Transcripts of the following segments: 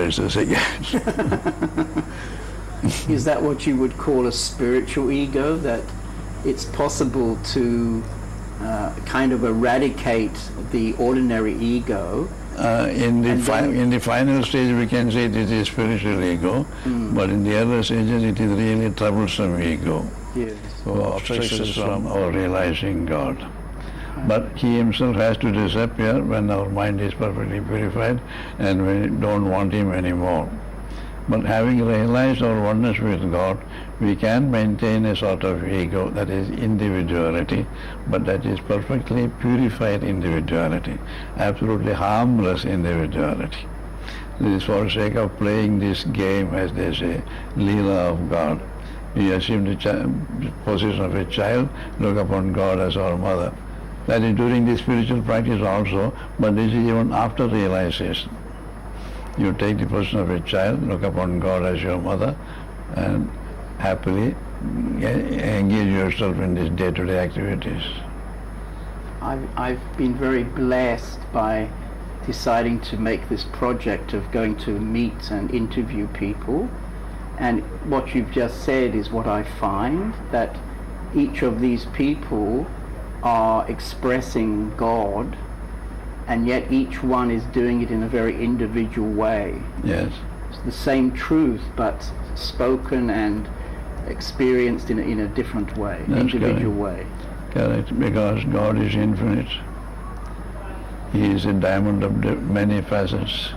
realizes again. Is that what you would call a spiritual ego? That it's possible to kind of eradicate the ordinary ego? In the final stage we can say it is spiritual ego, but in the other stages it is really troublesome ego. Yes. Who obstructs us from our realizing God. But he himself has to disappear when our mind is perfectly purified and we don't want him anymore. But having realized our oneness with God, we can maintain a sort of ego, that is individuality, but that is perfectly purified individuality, absolutely harmless individuality. This is for the sake of playing this game, as they say, Leela of God. We assume the position of a child, look upon God as our mother. That is during the spiritual practice also, but this is even after realization. You take the position of a child, look upon God as your mother, and happily engage yourself in these day-to-day activities. I've been very blessed by deciding to make this project of going to meet and interview people. And what you've just said is what I find, that each of these people are expressing God, and yet each one is doing it in a very individual way. Yes. It's the same truth, but spoken and experienced in a different way, individual way. Correct, because God is infinite. He is a diamond of many facets.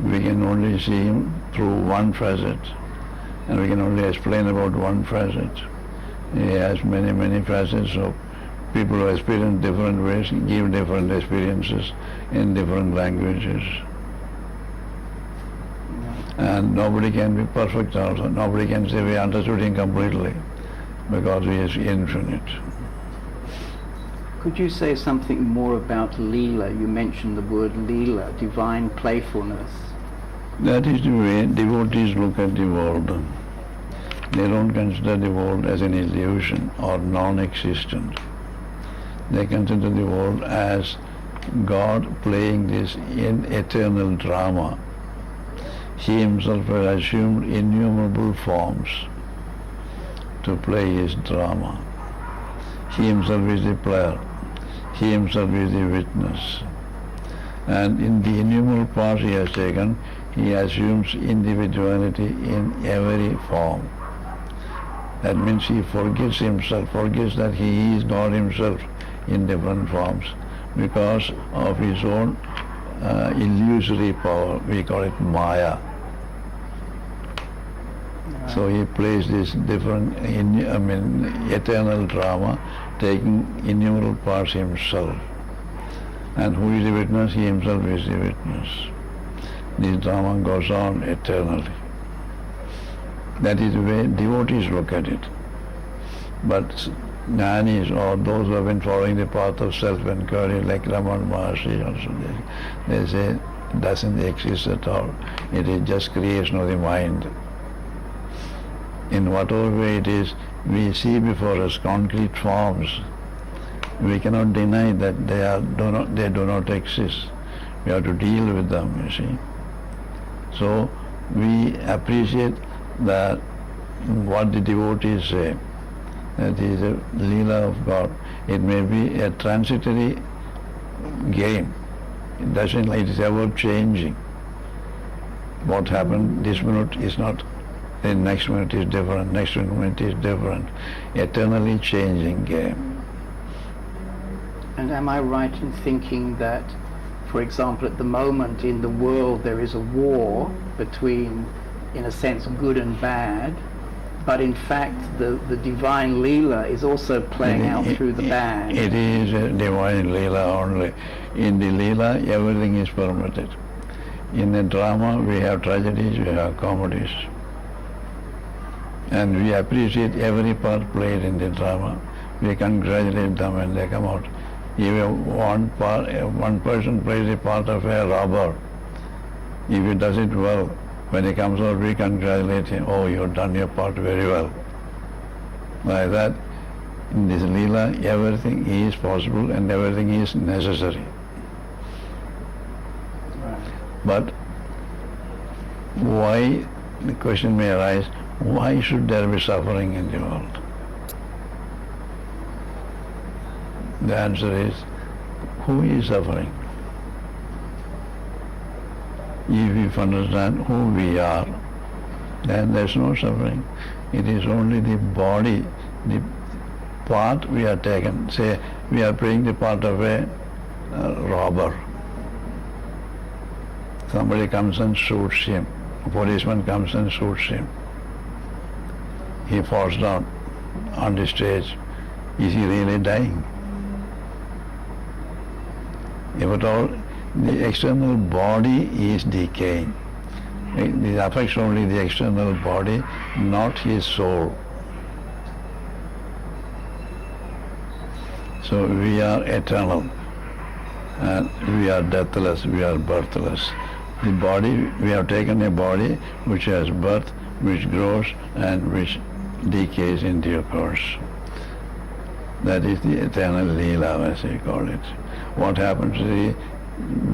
We can only see him through one facet, and we can only explain about one facet. He has many, many facets, so people who experience different ways give different experiences in different languages. And nobody can be perfect also. Nobody can say we understood him completely, because he is infinite. Could you say something more about Leela? You mentioned the word Leela, divine playfulness. That is the way devotees look at the world. They don't consider the world as an illusion or non-existent. They consider the world as God playing this eternal drama. He himself has assumed innumerable forms to play his drama. He himself is the player. He himself is the witness. And in the innumerable parts he has taken, he assumes individuality in every form. That means he forgets himself, forgets that he is God himself in different forms because of his own illusory power. We call it Maya. So he plays this different, eternal drama, taking innumerable parts himself. And who is the witness? He himself is the witness. This drama goes on eternally. That is the way devotees look at it. But jnanis, or those who have been following the path of self-inquiry, like Raman Maharshi also, they say it doesn't exist at all. It is just creation of the mind. In whatever way it is, we see before us concrete forms. We cannot deny that they do not exist. We have to deal with them, you see. So we appreciate that what the devotees say, that is a Leela of God. It may be a transitory game. It doesn't like it is ever changing. What happened this minute is not, the next minute is different, next minute is different. Eternally changing game. And am I right in thinking that, for example, at the moment in the world there is a war between, in a sense, good and bad, but in fact the divine Leela is also playing out through the bad? It is a divine Leela only. In the Leela, everything is permitted. In the drama, we have tragedies, we have comedies. And we appreciate every part played in the drama. We congratulate them when they come out. If one person plays the part of a robber, if he does it well, when he comes out, we congratulate him. Oh, you have done your part very well. Like that, in this Leela, everything is possible and everything is necessary. But why, the question may arise, why should there be suffering in the world? The answer is, who is suffering? If we understand who we are, then there's no suffering. It is only the body, the part we are taken. Say, we are playing the part of a robber. Somebody comes and shoots him. A policeman comes and shoots him. He falls down on the stage. Is he really dying? If at all, the external body is decaying. It affects only the external body, not his soul. So we are eternal, and we are deathless, we are birthless. The body, we have taken a body which has birth, which grows, and which decays in due course. That is the eternal Leela, as we call it. What happens to the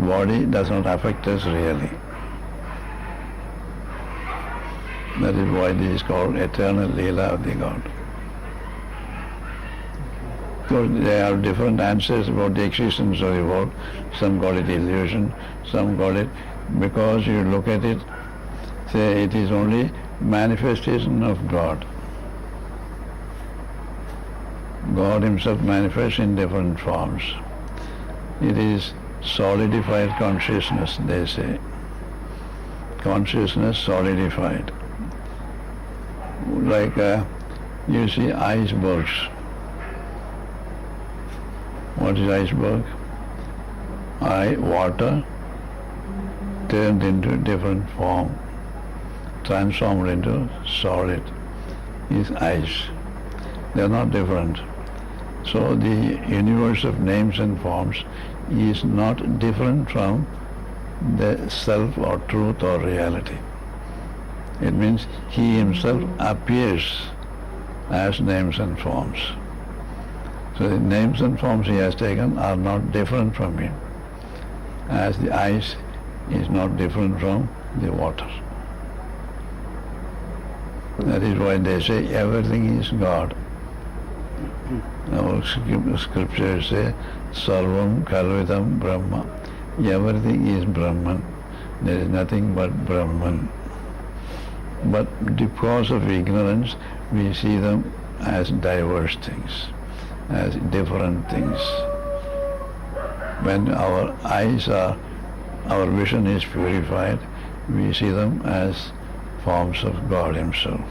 body does not affect us really. That is why this is called eternal Leela of the God. So there are different answers about the existence of the world. Some call it illusion, some call it, because you look at it, say it is only manifestation of God. God himself manifests in different forms. It is solidified consciousness, they say. Consciousness solidified. Like you see icebergs. What is iceberg? Water turned into different form, transformed into solid, is ice. They are not different. So the universe of names and forms is not different from the self or truth or reality. It means he himself appears as names and forms. So the names and forms he has taken are not different from him, as the ice is not different from the water. That is why they say everything is God. Our scriptures say, Sarvam Kalvidam Brahma. Everything is Brahman. There is nothing but Brahman. But because of ignorance, we see them as diverse things, as different things. When our our vision is purified, we see them as forms of God himself.